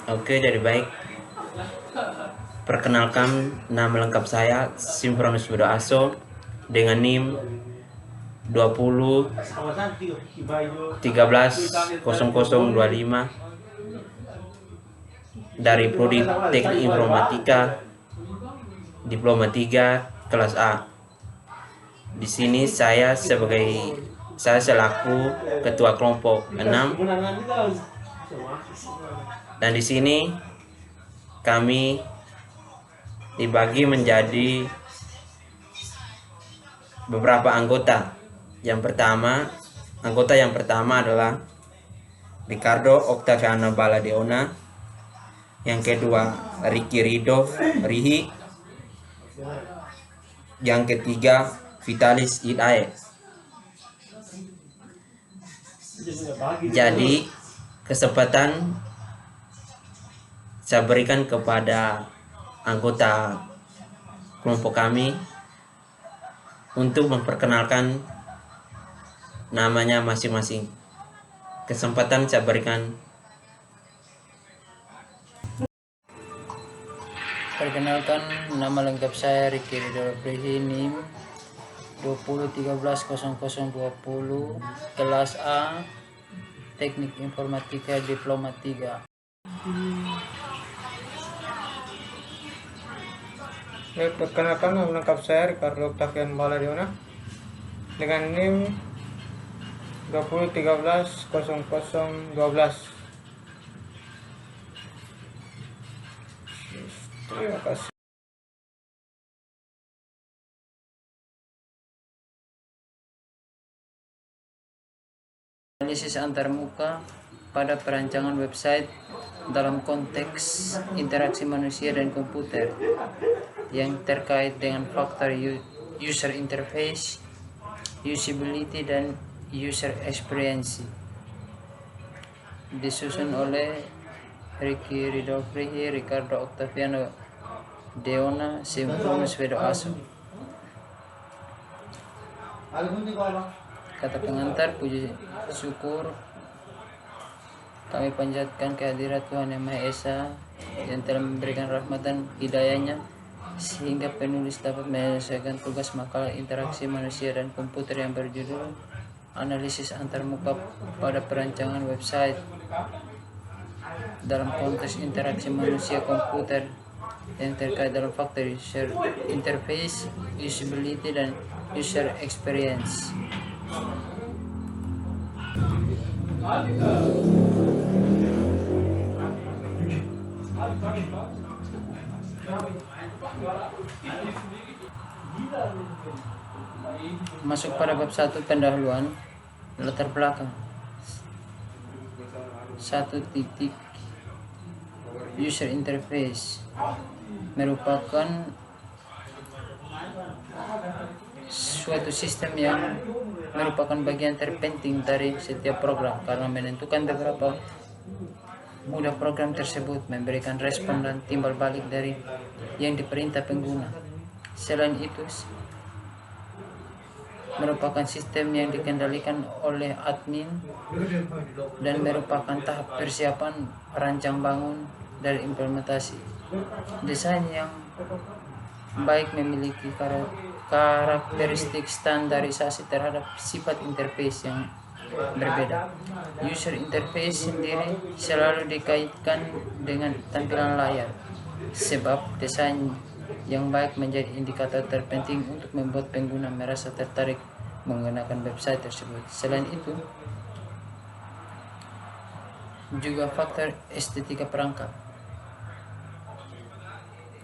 Oke, jadi baik. Perkenalkan, nama lengkap saya Simfronus Budoaso dengan NIM 20 13 0025 dari Prodi Teknik Informatika Diploma 3 kelas A. Di sini saya selaku ketua kelompok 6, dan di sini kami dibagi menjadi beberapa anggota. Anggota yang pertama adalah Ricardo Octaviano Baladeona, yang kedua Ricky Ridho Rihi, yang ketiga Vitalis Idae. Jadi kesempatan saya berikan kepada anggota kelompok kami untuk memperkenalkan namanya masing-masing. Kesempatan saya berikan. Perkenalkan, nama lengkap saya Ricky Ridho Rihi, NIM 20130020, kelas A, Teknik Informatika Diploma 3. Perkenalkan, nama lengkap saya Ricardo Octaviano Baladeona dengan NIM 20130012. Terima kasih. Analisis antarmuka pada perancangan website dalam konteks interaksi manusia dan komputer yang terkait dengan faktor user interface, usability, dan user experience. Disusun oleh Ricky Ridho Rihi, Ricardo Octaviano Deona, Simfronus Budoaso. Kata pengantar, puji syukur kami panjatkan kehadirat Tuhan Yang Maha Esa yang telah memberikan rahmat dan hidayahnya sehingga penulis dapat menyelesaikan tugas makalah interaksi manusia dan komputer yang berjudul Analisis Antarmuka pada Perancangan Website dalam konteks interaksi manusia komputer yang terkait dalam faktor user interface, usability, dan user experience. Masuk pada bab 1, pendahuluan. Latar belakang. 1. User interface merupakan suatu sistem yang merupakan bagian terpenting dari setiap program karena menentukan beberapa mudah program tersebut memberikan respon dan timbal balik dari yang diperintah pengguna. Selain itu, merupakan sistem yang dikendalikan oleh admin dan merupakan tahap persiapan rancang bangun dari implementasi. Desain yang baik memiliki karakteristik standarisasi terhadap sifat interface yang berbeda. User interface sendiri selalu dikaitkan dengan tampilan layar, sebab desain yang baik menjadi indikator terpenting untuk membuat pengguna merasa tertarik menggunakan website tersebut. Selain itu, juga faktor estetika perangkat.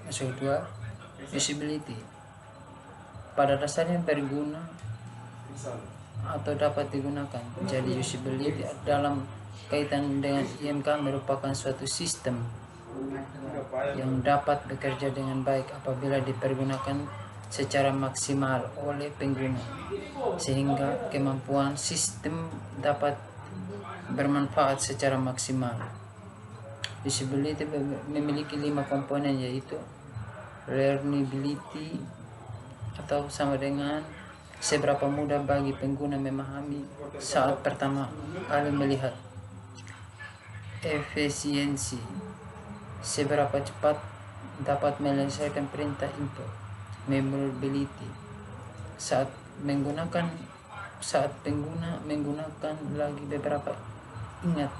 Masuk 2, usability. Pada dasarnya berguna atau dapat digunakan. Jadi usability dalam kaitan dengan IMK merupakan suatu sistem yang dapat bekerja dengan baik apabila dipergunakan secara maksimal oleh pengguna, sehingga kemampuan sistem dapat bermanfaat secara maksimal. Usability memiliki 5 komponen, yaitu learnability atau sama dengan seberapa mudah bagi pengguna memahami saat pertama kali melihat. Efisiensi seberapa cepat dapat menyelesaikan perintah import. Memorability, saat pengguna menggunakan lagi beberapa ingat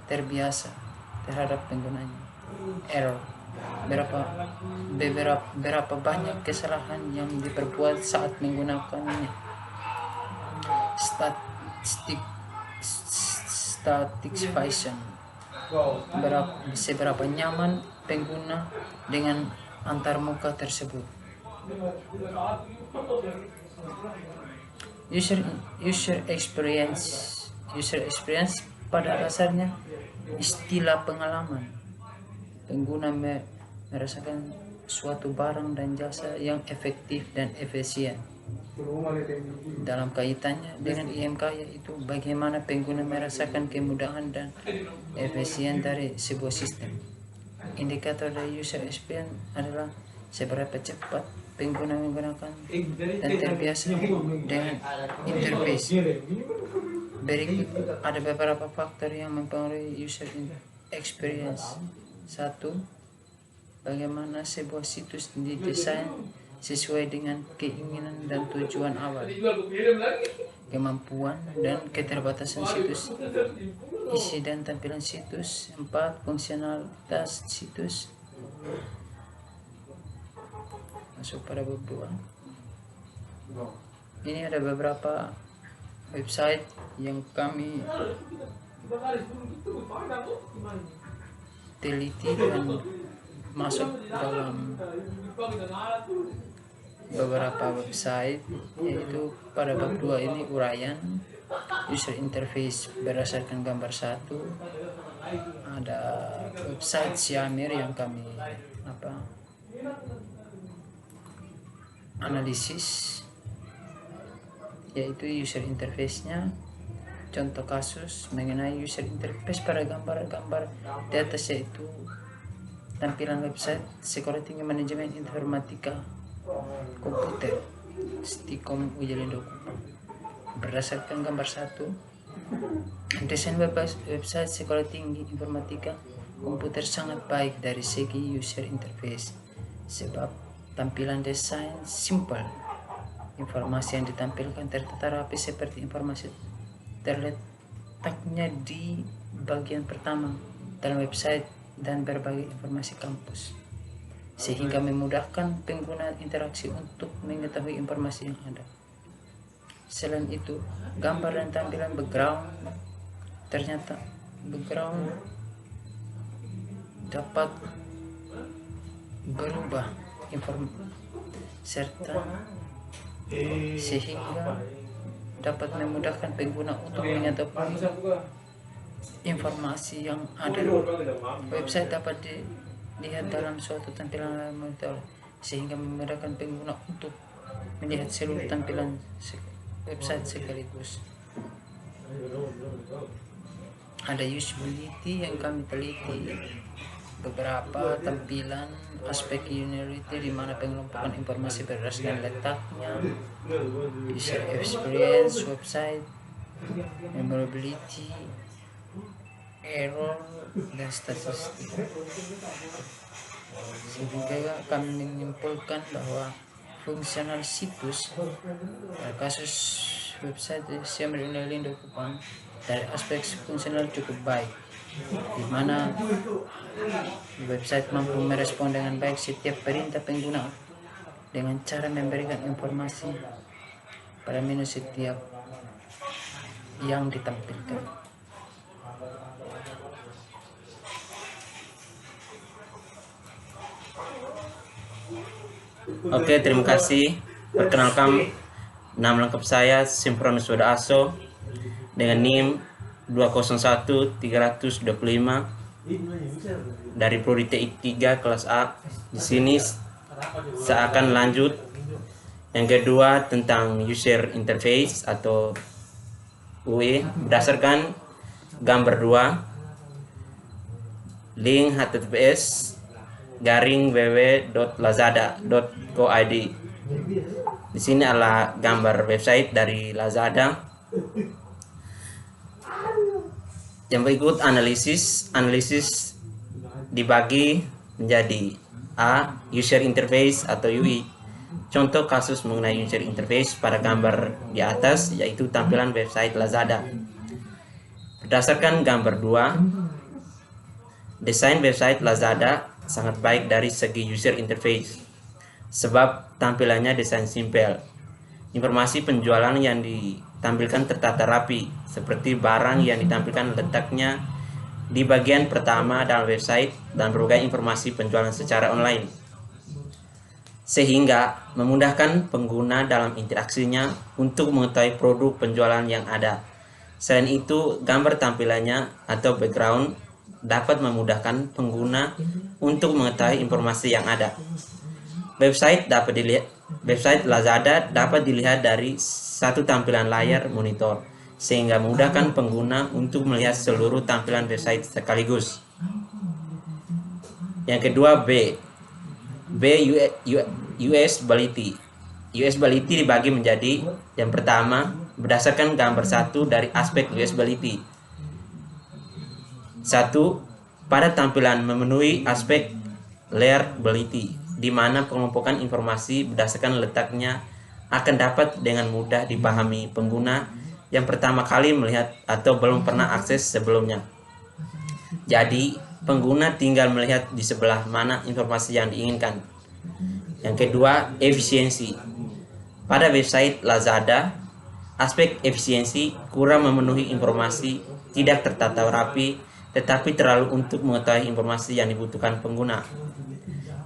terbiasa terhadap penggunanya. Error, berapa banyak kesalahan yang diperbuat saat menggunakannya. Satisfaction, seberapa nyaman pengguna dengan antarmuka tersebut. User experience pada dasarnya istilah pengalaman. Pengguna merasakan suatu barang dan jasa yang efektif dan efisien. Dalam kaitannya dengan IMK, yaitu bagaimana pengguna merasakan kemudahan dan efisien dari sebuah sistem. Indikator dari user experience adalah seberapa cepat pengguna menggunakan dan terbiasa dengan interface. Berikut ada beberapa faktor yang mempengaruhi user experience. 1. Bagaimana sebuah situs didesain sesuai dengan keinginan dan tujuan awal. Kemampuan dan keterbatasan situs, isi dan tampilan situs. 4. Fungsionalitas situs. Masuk pada bab 2. Ini ada beberapa website yang kami teliti dan masuk dalam beberapa website, yaitu pada bab 2 ini uraian user interface berdasarkan gambar 1. Ada website Xiamer yang kami analisis, yaitu user interface-nya. Contoh kasus mengenai user interface pada gambar-gambar di atas, yaitu tampilan website Sekolah Tinggi Manajemen Informatika Komputer Stikom Ujalindo Kupang. Berdasarkan gambar 1, desain website Sekolah Tinggi Informatika Komputer sangat baik dari segi user interface, sebab tampilan desain simple. Informasi yang ditampilkan tertata rapi seperti informasi terletaknya di bagian pertama dalam website dan berbagai informasi kampus, sehingga memudahkan pengguna interaksi untuk mengetahui informasi yang ada. Selain itu, gambar dan tampilan background dapat berubah sehingga dapat memudahkan pengguna untuk mengetahui informasi yang ada. Website dapat dilihat dalam suatu tampilan monitor, sehingga memudahkan pengguna untuk melihat seluruh tampilan website sekaligus. Ada usability yang kami teliti, beberapa tampilan aspek usability di mana pengelompokan informasi berdasarkan letaknya, user experience website, memorability, error, dan statistik. Sehingga kami menyimpulkan bahwa fungsional situs kasus website Xiamer Ujalindo Kupang dari aspek fungsional cukup baik, di mana website mampu merespon dengan baik setiap perintah pengguna dengan cara memberikan informasi pada menu setiap yang ditampilkan. Oke, terima kasih. Perkenalkan, nama lengkap saya Simpronus Aso dengan NIM 201325 dari Prodi TIK 3 kelas A. Di sini saya akan lanjut yang kedua tentang user interface atau UE berdasarkan gambar 2, link https://www.lazada.co.id. Di sini adalah gambar website dari Lazada. Yang berikut analisis dibagi menjadi A. User interface atau UI. Contoh kasus mengenai user interface pada gambar di atas yaitu tampilan website Lazada. Berdasarkan gambar 2, desain website Lazada sangat baik dari segi user interface sebab tampilannya desain simpel. Informasi penjualan yang ditampilkan tertata rapi, seperti barang yang ditampilkan letaknya di bagian pertama dalam website dan berbagai informasi penjualan secara online, sehingga memudahkan pengguna dalam interaksinya untuk mengetahui produk penjualan yang ada. Selain itu, gambar tampilannya atau background dapat memudahkan pengguna untuk mengetahui informasi yang ada. Website Lazada dapat dilihat dari satu tampilan layar monitor, sehingga memudahkan pengguna untuk melihat seluruh tampilan website sekaligus. Yang kedua, B. Usability. Usability dibagi menjadi yang pertama, berdasarkan gambar 1 dari aspek usability. 1. Pada tampilan memenuhi aspek layerability, di mana pengelompokan informasi berdasarkan letaknya akan dapat dengan mudah dipahami pengguna yang pertama kali melihat atau belum pernah akses sebelumnya. Jadi, pengguna tinggal melihat di sebelah mana informasi yang diinginkan. Yang kedua, efisiensi. Pada website Lazada, aspek efisiensi kurang memenuhi informasi, tidak tertata rapi, tetapi terlalu untuk mengetahui informasi yang dibutuhkan pengguna.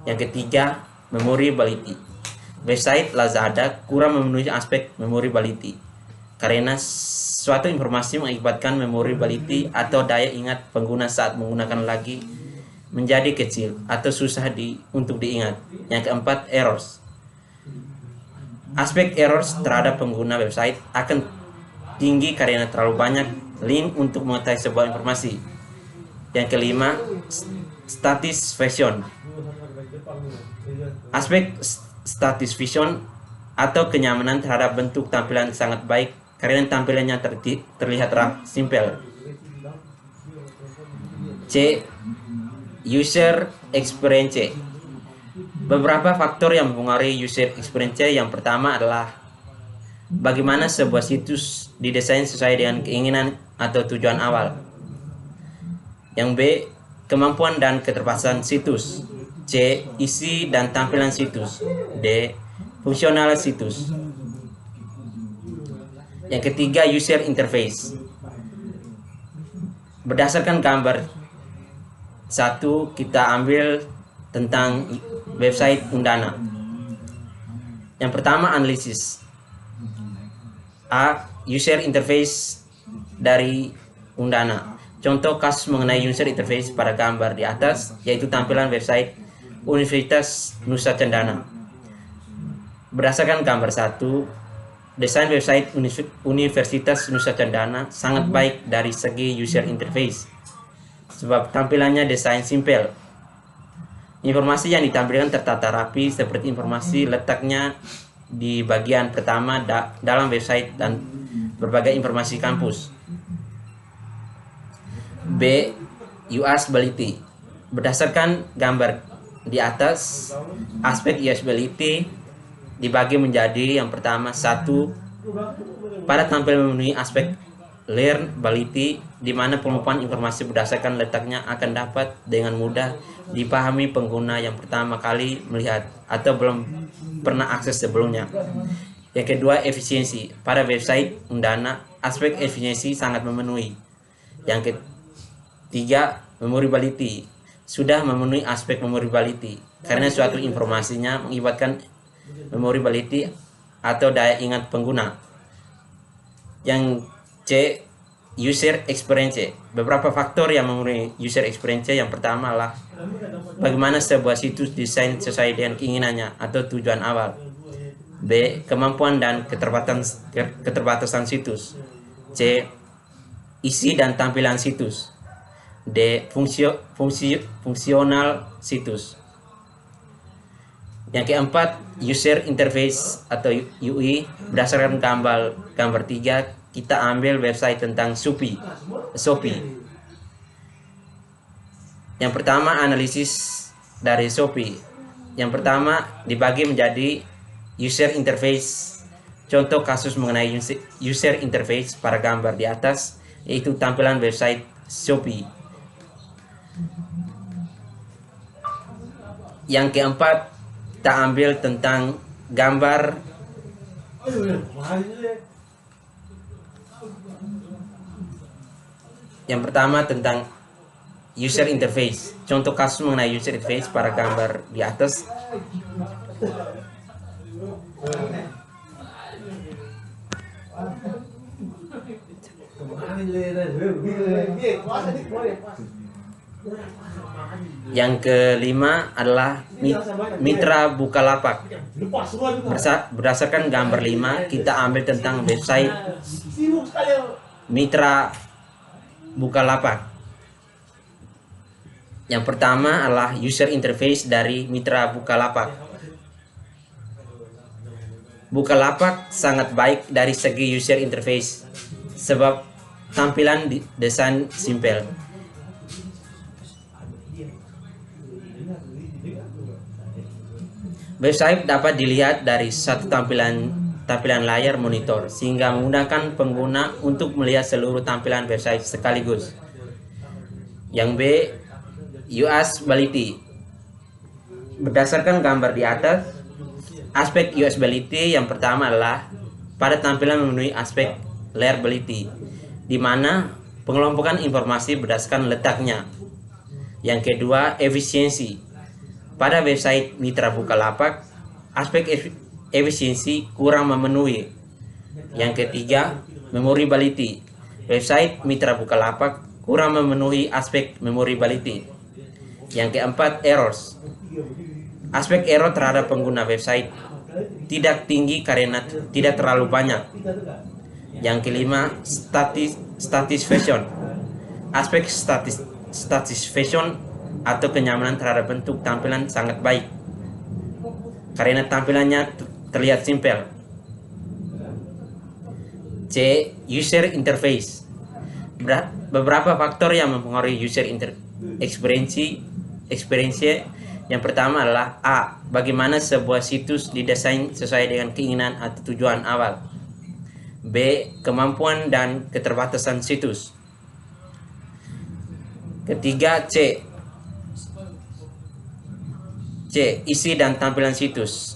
Yang ketiga, memorability. Website Lazada kurang memenuhi aspek memorability karena suatu informasi mengakibatkan memorability atau daya ingat pengguna saat menggunakan lagi menjadi kecil atau susah untuk diingat. Yang keempat, errors. Aspek errors terhadap pengguna website akan tinggi karena terlalu banyak link untuk mengetahui sebuah informasi. Yang kelima, status vision. Aspek status vision atau kenyamanan terhadap bentuk tampilan sangat baik karena tampilannya terlihat simpel. C. User experience. Beberapa faktor yang mempengaruhi user experience. Yang pertama adalah bagaimana sebuah situs didesain sesuai dengan keinginan atau tujuan awal. Yang B. Kemampuan dan keterbatasan situs. C. Isi dan tampilan situs. D. Fungsional situs. Yang ketiga, user interface. Berdasarkan gambar 1, kita ambil tentang website Undana. Yang pertama, analisis. A. User interface dari Undana. Contoh kasus mengenai user interface pada gambar di atas yaitu tampilan website Universitas Nusa Cendana. Berdasarkan gambar 1, desain website Universitas Nusa Cendana sangat baik dari segi user interface sebab tampilannya desain simpel. Informasi yang ditampilkan tertata rapi seperti informasi letaknya di bagian pertama dalam website dan berbagai informasi kampus. B. Usability. Berdasarkan gambar di atas, aspek usability dibagi menjadi yang pertama, 1. Pada tampil memenuhi aspek learnability, di mana pengelompokan informasi berdasarkan letaknya akan dapat dengan mudah dipahami pengguna yang pertama kali melihat atau belum pernah akses sebelumnya. Yang kedua, efisiensi. Pada website Undana, aspek efisiensi sangat memenuhi. Yang ketiga, memorability. Sudah memenuhi aspek memorability karena suatu informasinya mengakibatkan memorability atau daya ingat pengguna. Yang C. User experience. Beberapa faktor yang memenuhi user experience. Yang pertama adalah bagaimana sebuah situs desain sesuai dengan keinginannya atau tujuan awal. B. Kemampuan dan keterbatasan situs. C. Isi dan tampilan situs. D. Fungsional situs. Yang keempat, user interface atau UI. Berdasarkan gambar 3, kita ambil website tentang Shopee. Yang pertama, analisis dari Shopee. Yang pertama dibagi menjadi user interface. Contoh kasus mengenai user interface pada gambar di atas, yaitu tampilan website Shopee. Yang keempat, kita ambil tentang gambar. Yang pertama tentang user interface. Contoh kasus mengenai user interface pada gambar di atas. Yang kelima adalah mitra Bukalapak. Berdasarkan gambar 5, kita ambil tentang website mitra Bukalapak. Yang pertama adalah user interface dari mitra Bukalapak. Bukalapak sangat baik dari segi user interface sebab tampilan desain simpel. Website dapat dilihat dari satu tampilan layar monitor sehingga memudahkan pengguna untuk melihat seluruh tampilan website sekaligus. Yang B, usability. Berdasarkan gambar di atas, aspek usability yang pertama adalah pada tampilan memenuhi aspek layability, di mana pengelompokan informasi berdasarkan letaknya. Yang kedua, efisiensi. Pada website mitra Bukalapak, aspek efisiensi kurang memenuhi. Yang ketiga, memorability. Website mitra Bukalapak kurang memenuhi aspek memorability. Yang keempat, errors. Aspek error terhadap pengguna website tidak tinggi karena tidak terlalu banyak. Yang kelima, satisfaction. Aspek satisfaction atau kenyamanan terhadap bentuk tampilan sangat baik karena tampilannya terlihat simpel. C, user interface. Beberapa faktor yang mempengaruhi user experience. Yang pertama adalah A, bagaimana sebuah situs didesain sesuai dengan keinginan atau tujuan awal. B, kemampuan dan keterbatasan situs. Ketiga, C, isi dan tampilan situs.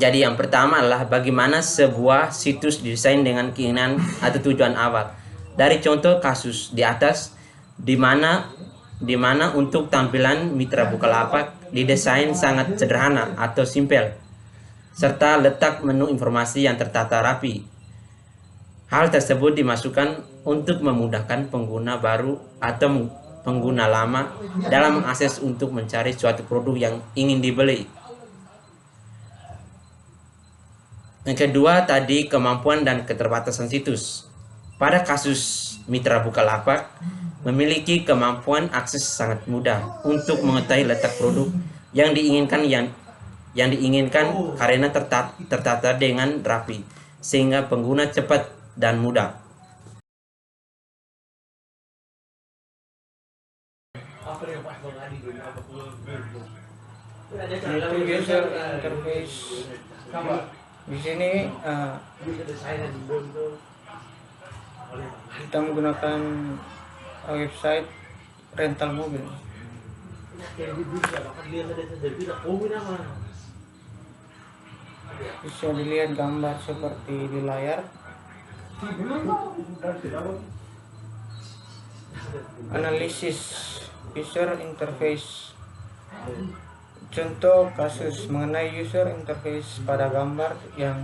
Jadi yang pertama adalah bagaimana sebuah situs didesain dengan keinginan atau tujuan awal. Dari contoh kasus di atas, di mana untuk tampilan mitra Bukalapak didesain sangat sederhana atau simpel, serta letak menu informasi yang tertata rapi. Hal tersebut dimasukkan untuk memudahkan pengguna baru atau pengguna lama dalam mengakses untuk mencari suatu produk yang ingin dibeli. Yang kedua tadi, kemampuan dan keterbatasan situs. Pada kasus mitra Bukalapak memiliki kemampuan akses sangat mudah untuk mengetahui letak produk yang diinginkan karena tertata dengan rapi sehingga pengguna cepat dan mudah. Itu user interface. Di sini kita menggunakan website rental mobil. Bisa dilihat gambar seperti di layar. Analisis user interface. Contoh kasus mengenai user interface pada gambar yang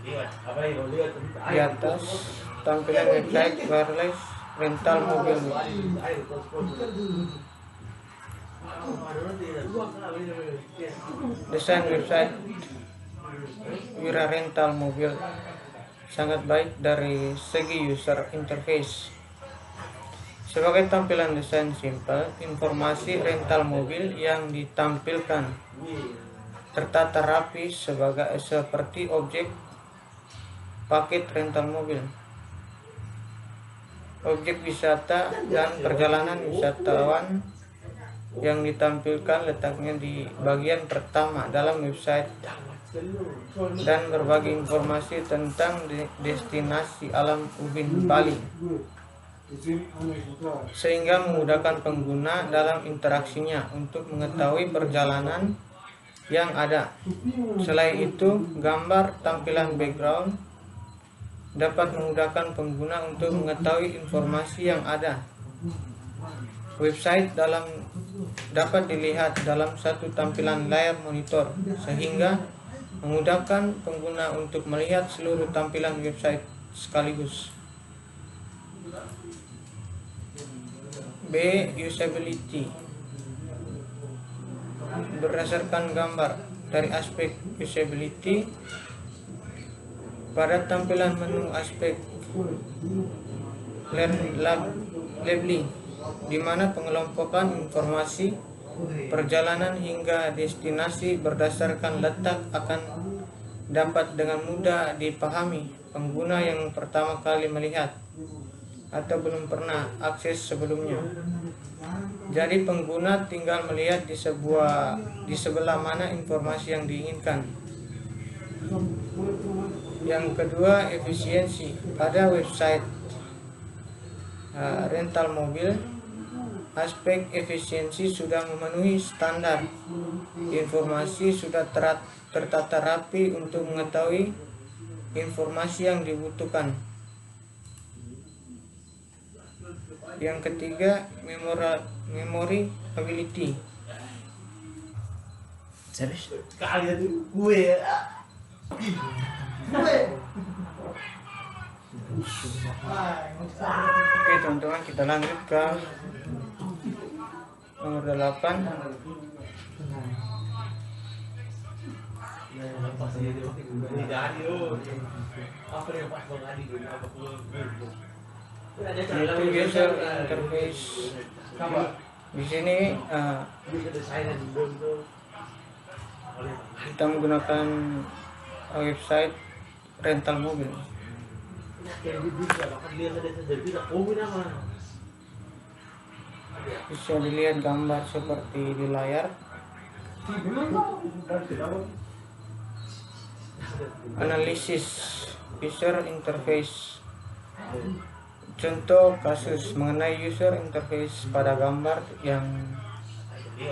di atas, tampilan website wireless rental mobil. Desain website Wira rental mobil sangat baik dari segi user interface. Sebagai tampilan desain simpel, informasi rental mobil yang ditampilkan tertata rapi seperti objek paket rental mobil. objek wisata dan perjalanan wisatawan yang ditampilkan letaknya di bagian pertama dalam website dan berbagi informasi tentang destinasi alam Ubin Bali, sehingga memudahkan pengguna dalam interaksinya untuk mengetahui perjalanan yang ada. Selain itu, gambar tampilan background dapat memudahkan pengguna untuk mengetahui informasi yang ada. Website dapat dilihat dalam satu tampilan layar monitor, sehingga memudahkan pengguna untuk melihat seluruh tampilan website sekaligus. B. Usability. Berdasarkan gambar dari aspek usability, pada tampilan menu aspek labeling, di mana pengelompokan informasi perjalanan hingga destinasi berdasarkan letak akan dapat dengan mudah dipahami pengguna yang pertama kali melihat atau belum pernah akses sebelumnya. Jadi pengguna tinggal melihat di sebelah mana informasi yang diinginkan. Yang kedua, efisiensi. Pada website rental mobil, aspek efisiensi sudah memenuhi standar. Informasi sudah tertata rapi untuk mengetahui informasi yang dibutuhkan. Yang ketiga, memory ability. Serius? Oke teman-teman, kita lanjut ke nomor 8. Yaitu user interface. Di sini kita menggunakan website rental mobil. Bisa dilihat gambar seperti di layar. Analisis user interface. Contoh kasus mengenai user interface pada gambar yang di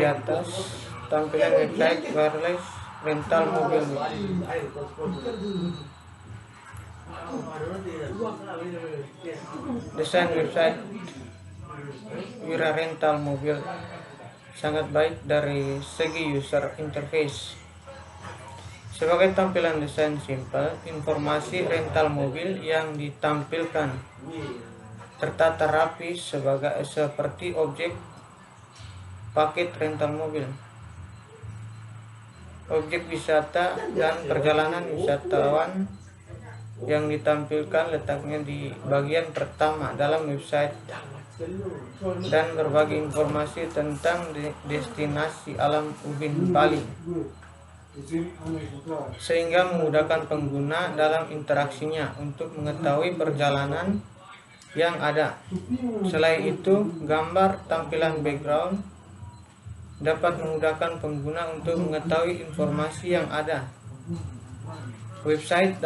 atas, tampilan website wireless rental mobil. Desain website Wira rental mobil sangat baik dari segi user interface. Sebagai tampilan desain simple, informasi rental mobil yang ditampilkan tertata rapi seperti objek paket rental mobil, objek wisata dan perjalanan wisatawan yang ditampilkan letaknya di bagian pertama dalam website dan berbagi informasi tentang destinasi alam Ubin Bali, sehingga memudahkan pengguna dalam interaksinya untuk mengetahui perjalanan yang ada. Selain itu, gambar tampilan background dapat memudahkan pengguna untuk mengetahui informasi yang ada. Website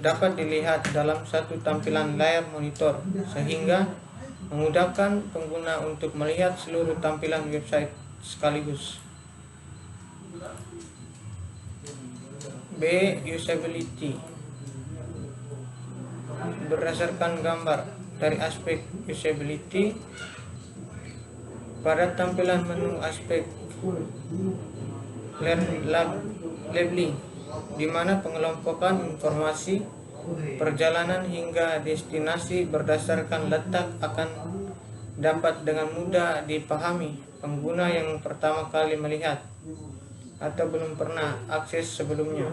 dapat dilihat dalam satu tampilan layar monitor, sehingga memudahkan pengguna untuk melihat seluruh tampilan website sekaligus. B. Usability. Berdasarkan gambar dari aspek usability, pada tampilan menu aspek labeling, di mana pengelompokan informasi perjalanan hingga destinasi berdasarkan letak akan dapat dengan mudah dipahami pengguna yang pertama kali melihat atau belum pernah akses sebelumnya.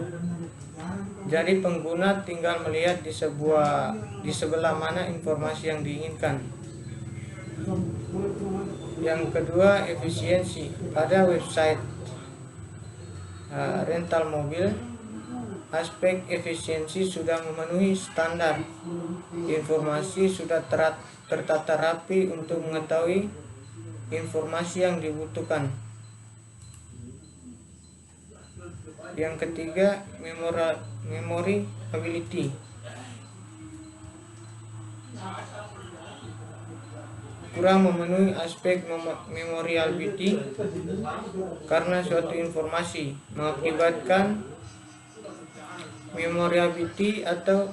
Jadi pengguna tinggal melihat di sebelah mana informasi yang diinginkan. Yang kedua, efisiensi. Pada website rental mobil, aspek efisiensi sudah memenuhi standar. Informasi sudah tertata rapi untuk mengetahui informasi yang dibutuhkan. Yang ketiga, memory ability. Kurang memenuhi aspek memoriality karena suatu informasi mengakibatkan memoriality atau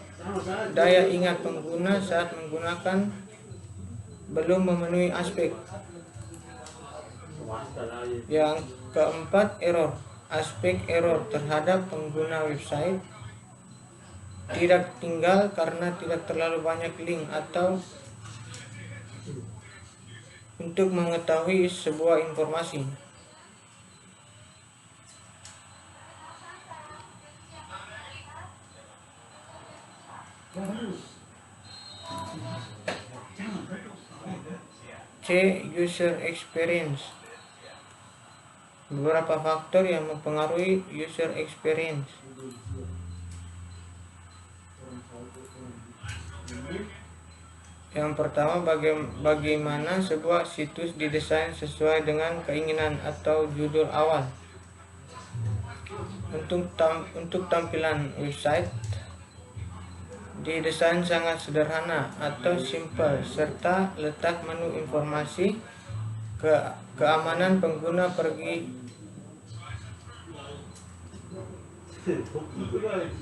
daya ingat pengguna saat menggunakan belum memenuhi aspek. Yang keempat, error. Aspek error terhadap pengguna website tidak tinggal karena tidak terlalu banyak link atau untuk mengetahui sebuah informasi. C. User experience. Beberapa faktor yang mempengaruhi user experience. Yang pertama, bagaimana sebuah situs didesain sesuai dengan keinginan atau judul awal. Untuk tampilan website didesain sangat sederhana atau simple, serta letak menu informasi, keamanan pengguna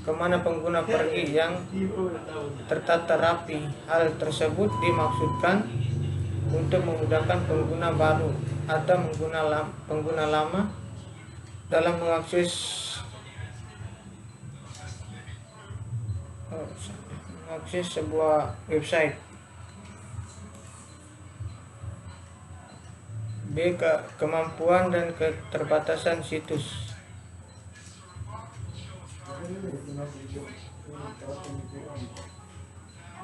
kemana pengguna pergi yang tertata rapi. Hal tersebut dimaksudkan untuk memudahkan pengguna baru atau pengguna lama dalam mengakses sebuah website. B. Kemampuan dan keterbatasan situs.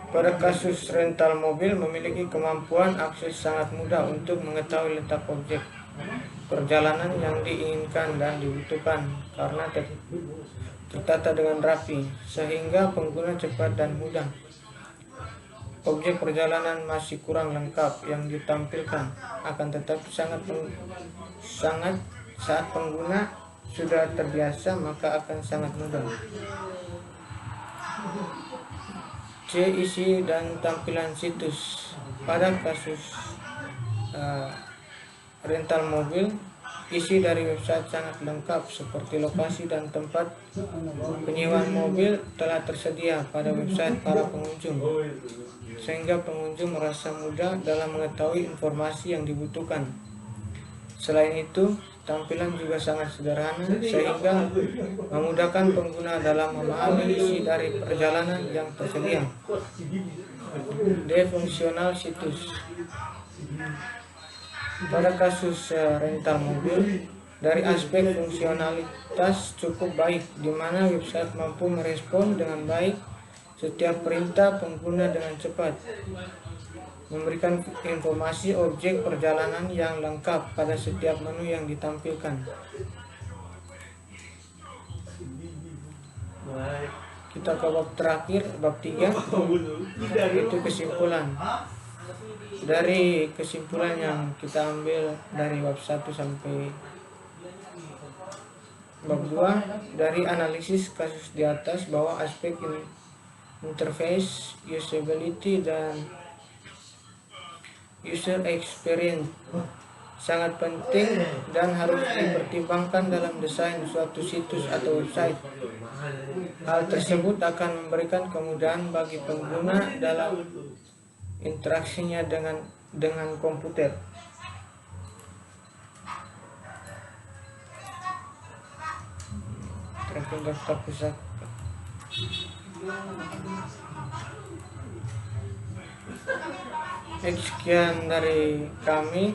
Pada kasus rental mobil, memiliki kemampuan akses sangat mudah untuk mengetahui letak objek perjalanan yang diinginkan dan dibutuhkan karena tertata dengan rapi, sehingga pengguna cepat dan mudah. Objek perjalanan masih kurang lengkap yang ditampilkan, akan tetapi saat pengguna sudah terbiasa maka akan sangat mudah. C. Isi dan tampilan situs. Pada kasus rental mobil, isi dari website sangat lengkap seperti lokasi dan tempat penyewaan mobil telah tersedia pada website para pengunjung, sehingga pengunjung merasa mudah dalam mengetahui informasi yang dibutuhkan. Selain itu, tampilan juga sangat sederhana sehingga memudahkan pengguna dalam memahami isi dari perjalanan yang tersedia. D. Fungsional situs. Pada kasus rental mobil, dari aspek fungsionalitas cukup baik, di mana website mampu merespon dengan baik setiap perintah pengguna dengan cepat, memberikan informasi objek perjalanan yang lengkap pada setiap menu yang ditampilkan. Kita ke bab terakhir, bab 3, yaitu kesimpulan. Dari kesimpulan yang kita ambil dari bab 1 sampai bab 2, dari analisis kasus di atas bahwa aspek interface, usability, dan user experience sangat penting dan harus dipertimbangkan dalam desain suatu situs atau website. Hal tersebut akan memberikan kemudahan bagi pengguna dalam interaksinya dengan komputer. Tracking daftar pusaka. Sekian dari kami.